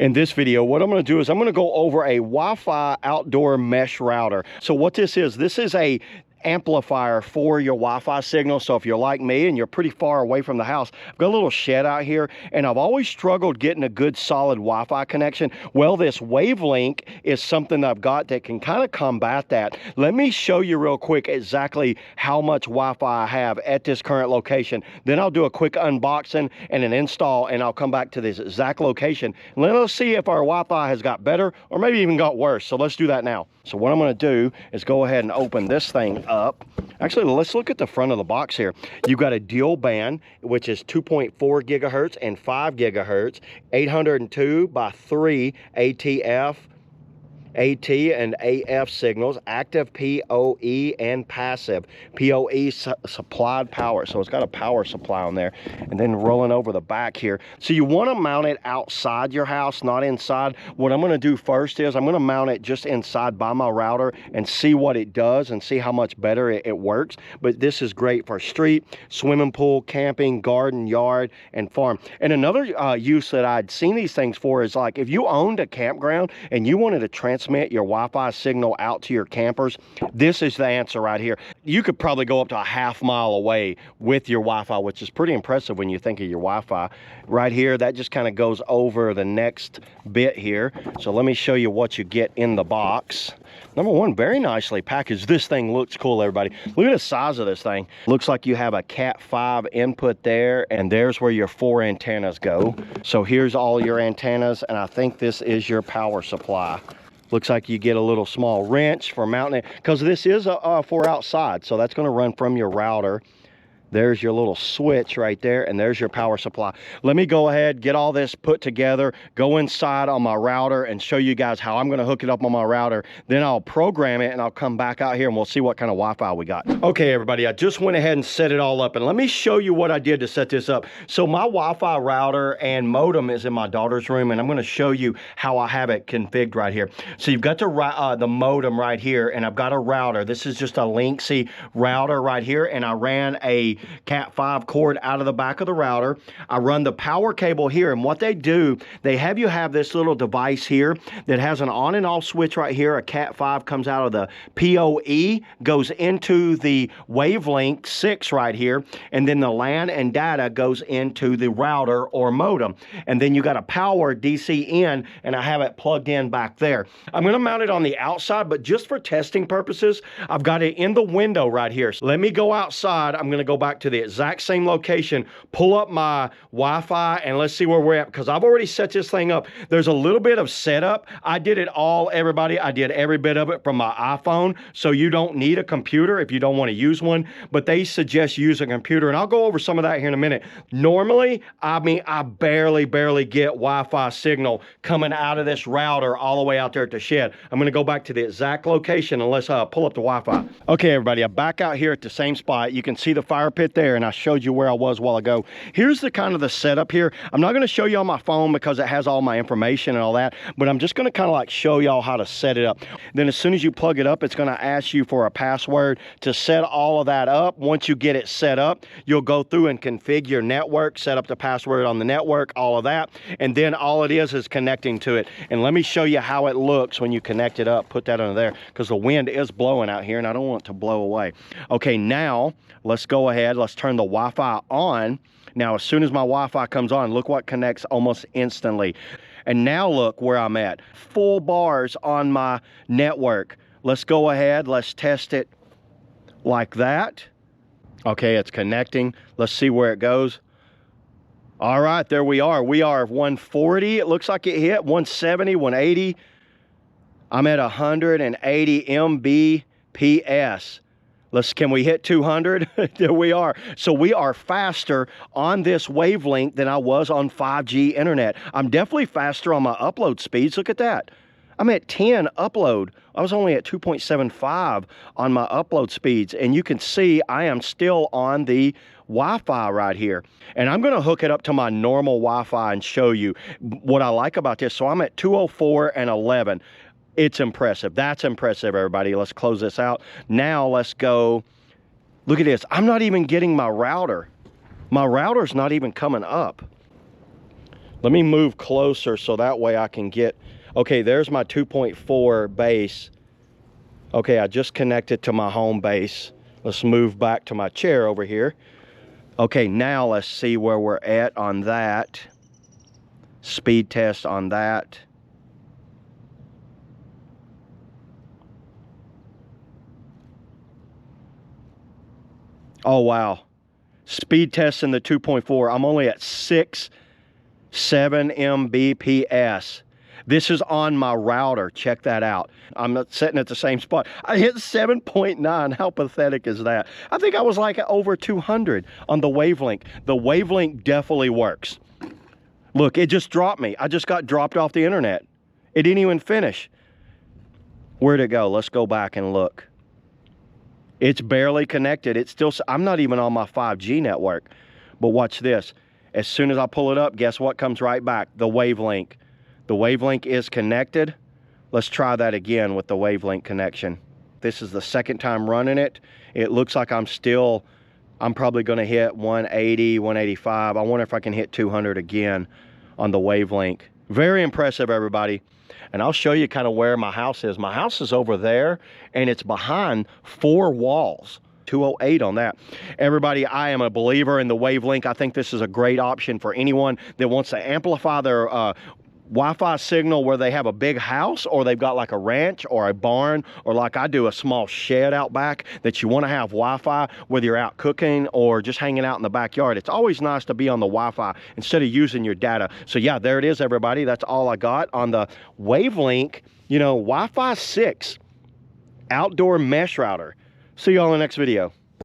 In this video, what I'm going to do is I'm going to go over a Wi-Fi outdoor mesh router. So what this is a amplifier for your Wi-Fi signal. So if you're like me and you're pretty far away from the house, I've got a little shed out here and I've always struggled getting a good solid Wi-Fi connection. Well, this WAVLINK is something that I've got that can kind of combat that. Let me show you real quick exactly how much Wi-Fi I have at this current location. Then I'll do a quick unboxing and an install, and I'll come back to this exact location. And let us see if our Wi-Fi has got better or maybe even got worse. So let's do that now. So what I'm going to do is go ahead and open this thing up. Actually, let's look at the front of the box here. You've got a dual band, which is 2.4 gigahertz and 5 gigahertz, 802 by 3 ATF, AT and AF signals, active PoE and passive. PoE supplied power, so it's got a power supply on there. And then rolling over the back here. So you want to mount it outside your house, not inside. What I'm going to do first is I'm going to mount it just inside by my router and see what it does and see how much better it works. But this is great for street, swimming pool, camping, garden, yard, and farm. And another use that I'd seen these things for is like if you owned a campground and you wanted to transmit your Wi-Fi signal out to your campers, this is the answer right here. You could probably go up to a half-mile away with your Wi-Fi, which is pretty impressive when you think of your Wi-Fi. Right here, that just kind of goes over the next bit here. So let me show you what you get in the box. Number one, very nicely packaged. This thing looks cool, everybody. Look at the size of this thing. Looks like you have a Cat 5 input there, and there's where your 4 antennas go. So here's all your antennas, and I think this is your power supply. Looks like you get a little small wrench for mounting it, because this is for outside, so that's going to run from your router. There's your little switch right there, and there's your power supply. Let me go ahead, get all this put together, go inside on my router and show you guys how I'm gonna hook it up on my router. Then I'll program it and I'll come back out here and we'll see what kind of Wi-Fi we got. Okay, everybody, I just went ahead and set it all up, and let me show you what I did to set this up. So my Wi-Fi router and modem is in my daughter's room, and I'm gonna show you how I have it configured right here. So you've got the modem right here, and I've got a router. This is just a Linksy router right here, and I ran a Cat 5 cord out of the back of the router. I run the power cable here, and what they do, they have you have this little device here that has an on and off switch right here. A Cat 5 comes out of the PoE, goes into the WAVLINK 6 right here, and then the LAN and data goes into the router or modem. And then you got a power DC in, and I have it plugged in back there. I'm going to mount it on the outside, but just for testing purposes, I've got it in the window right here. So let me go outside. I'm going to go back to the exact same location, pull up my Wi-Fi, and let's see where we're at, because I've already set this thing up. There's a little bit of setup. I did it all, everybody. I did every bit of it from my iPhone, so you don't need a computer if you don't want to use one, but they suggest use a computer, and I'll go over some of that here in a minute. Normally, I mean, I barely get Wi-Fi signal coming out of this router all the way out there at the shed. I'm going to go back to the exact location and let's pull up the Wi-Fi. Okay, everybody, I'm back out here at the same spot. You can see the fire pit there, and I showed you where I was a while ago. Here's the kind of the setup here. I'm not going to show you on my phone because it has all my information and all that, but I'm just going to kind of like show y'all how to set it up. Then as soon as you plug it up, it's going to ask you for a password to set all of that up. Once you get it set up, you'll go through and configure your network, set up the password on the network, all of that, and then all it is connecting to it. And let me show you how it looks when you connect it up. Put that under there because the wind is blowing out here and I don't want it to blow away. Okay, now let's go ahead. Let's turn the Wi-Fi on. Now, as soon as my Wi-Fi comes on, look what connects almost instantly. And now look where I'm at. Full bars on my network. Let's go ahead. Let's test it like that. Okay, it's connecting. Let's see where it goes. All right, there we are. We are 140. It looks like it hit 170, 180. I'm at 180 Mbps. Can we hit 200? There we are. So we are faster on this WAVLINK than I was on 5G internet. I'm definitely faster on my upload speeds. Look at that. I'm at 10 upload. I was only at 2.75 on my upload speeds. And you can see I am still on the Wi-Fi right here. And I'm going to hook it up to my normal Wi-Fi and show you what I like about this. So I'm at 204 and 11. It's impressive. That's impressive, everybody. Let's close this out. Now let's go. Look at this. I'm not even getting my router. My router's not even coming up. Let me move closer so that way I can get, okay, there's my 2.4 base. Okay, I just connected to my home base. Let's move back to my chair over here. Okay, now let's see where we're at on that. Speed test on that. Oh, wow. Speed test in the 2.4. I'm only at 6.7 Mbps. This is on my router. Check that out. I'm not sitting at the same spot. I hit 7.9. How pathetic is that? I think I was like over 200 on the WAVLINK. The WAVLINK definitely works. Look, it just dropped me. I just got dropped off the internet. It didn't even finish. Where'd it go? Let's go back and look. It's barely connected. It's still, I'm not even on my 5G network. But watch this. As soon as I pull it up, guess what comes right back? The WAVLINK. The WAVLINK is connected. Let's try that again with the WAVLINK connection. This is the second time running it. It looks like I'm probably gonna hit 180, 185. I wonder if I can hit 200 again on the WAVLINK. Very impressive, everybody. And I'll show you kind of where my house is. My house is over there, and it's behind 4 walls. 208 on that. Everybody, I am a believer in the WAVLINK. I think this is a great option for anyone that wants to amplify their Wi-Fi signal where they have a big house, or they've got like a ranch or a barn, or like I do, a small shed out back that you want to have Wi-Fi, whether you're out cooking or just hanging out in the backyard. It's always nice to be on the Wi-Fi instead of using your data. So yeah, there it is, everybody. That's all I got on the WAVLINK, you know, Wi-Fi 6 outdoor mesh router. See you all in the next video.